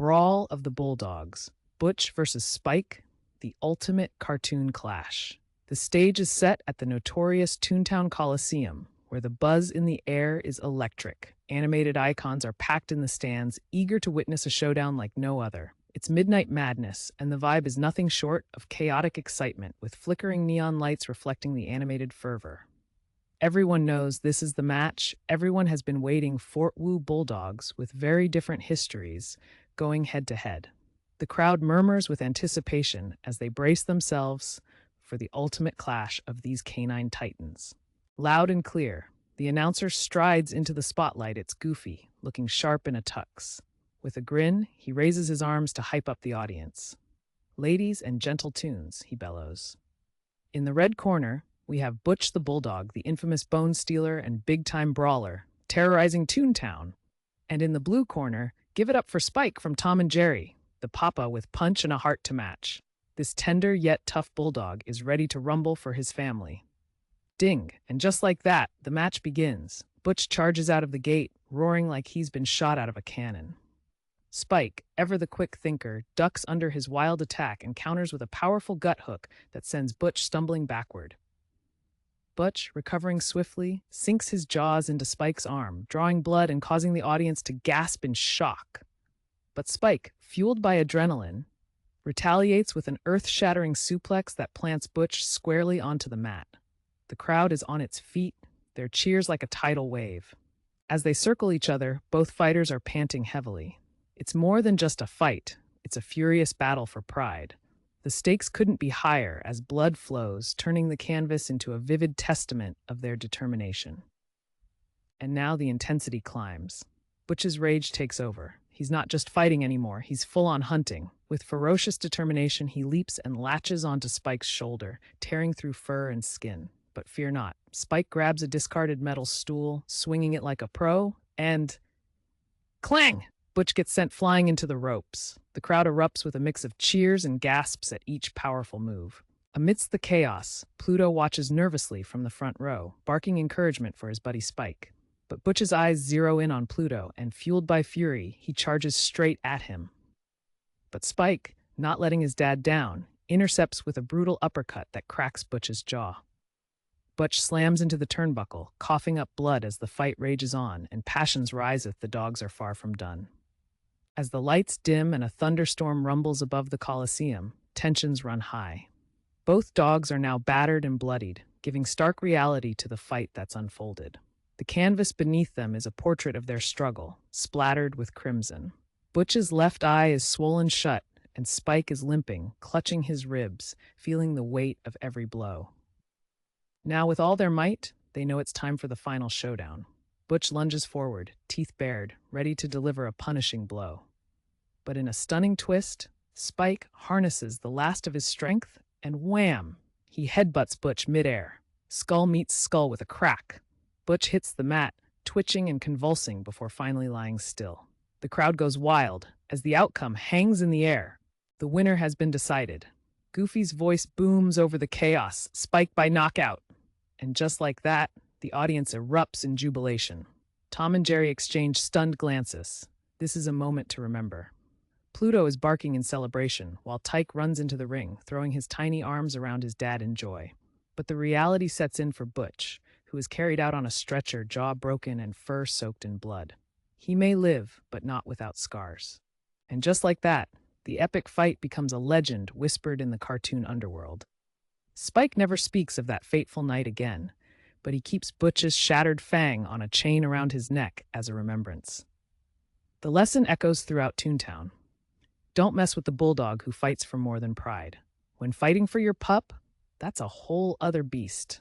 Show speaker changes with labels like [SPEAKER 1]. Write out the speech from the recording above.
[SPEAKER 1] brawl of the Bulldogs, Butch versus Spike, the ultimate cartoon clash. The stage is set at the notorious ToonTown Coliseum, where the buzz in the air is electric. Animated icons are packed in the stands, eager to witness a showdown like no other. It's midnight madness, and the vibe is nothing short of chaotic excitement, with flickering neon lights reflecting the animated fervor. Everyone knows this is the match. Everyone has been waiting. Fort Woo Bulldogs, with very different histories, going head to head. The crowd murmurs with anticipation as they brace themselves for the ultimate clash of these canine titans. Loud and clear, the announcer strides into the spotlight. It's Goofy, looking sharp in a tux. With a grin, he raises his arms to hype up the audience. "Ladies and gentle tunes," he bellows. In the red corner, we have Butch the Bulldog, the infamous bone stealer and big-time brawler, terrorizing ToonTown. And in the blue corner, give it up for Spike from Tom and Jerry, the papa with punch and a heart to match. This tender yet tough bulldog is ready to rumble for his family. Ding, and just like that, the match begins. Butch charges out of the gate, roaring like he's been shot out of a cannon. Spike, ever the quick thinker, ducks under his wild attack and counters with a powerful gut hook that sends Butch stumbling backward. Butch, recovering swiftly, sinks his jaws into Spike's arm, drawing blood and causing the audience to gasp in shock. But Spike, fueled by adrenaline, retaliates with an earth-shattering suplex that plants Butch squarely onto the mat. The crowd is on its feet, their cheers like a tidal wave. As they circle each other, both fighters are panting heavily. It's more than just a fight, it's a furious battle for pride. The stakes couldn't be higher as blood flows, turning the canvas into a vivid testament of their determination. And now the intensity climbs. Butch's rage takes over. He's not just fighting anymore, he's full-on hunting. With ferocious determination, he leaps and latches onto Spike's shoulder, tearing through fur and skin. But fear not. Spike grabs a discarded metal stool, swinging it like a pro, and clang! Butch gets sent flying into the ropes. The crowd erupts with a mix of cheers and gasps at each powerful move. Amidst the chaos, Pluto watches nervously from the front row, barking encouragement for his buddy Spike. But Butch's eyes zero in on Pluto, and fueled by fury, he charges straight at him. But Spike, not letting his dad down, intercepts with a brutal uppercut that cracks Butch's jaw. Butch slams into the turnbuckle, coughing up blood as the fight rages on, and passions riseth, the dogs are far from done. As the lights dim and a thunderstorm rumbles above the Coliseum, tensions run high. Both dogs are now battered and bloodied, giving stark reality to the fight that's unfolded. The canvas beneath them is a portrait of their struggle, splattered with crimson. Butch's left eye is swollen shut, and Spike is limping, clutching his ribs, feeling the weight of every blow. Now, with all their might, they know it's time for the final showdown. Butch lunges forward, teeth bared, ready to deliver a punishing blow. But in a stunning twist, Spike harnesses the last of his strength, and wham! He headbutts Butch midair. Skull meets skull with a crack. Butch hits the mat, twitching and convulsing before finally lying still. The crowd goes wild as the outcome hangs in the air. The winner has been decided. Goofy's voice booms over the chaos, Spike by knockout. And just like that, the audience erupts in jubilation. Tom and Jerry exchange stunned glances. This is a moment to remember. Pluto is barking in celebration, while Tyke runs into the ring, throwing his tiny arms around his dad in joy. But the reality sets in for Butch, who is carried out on a stretcher, jaw broken and fur soaked in blood. He may live, but not without scars. And just like that, the epic fight becomes a legend whispered in the cartoon underworld. Spike never speaks of that fateful night again, but he keeps Butch's shattered fang on a chain around his neck as a remembrance. The lesson echoes throughout ToonTown. Don't mess with the bulldog who fights for more than pride. When fighting for your pup, that's a whole other beast.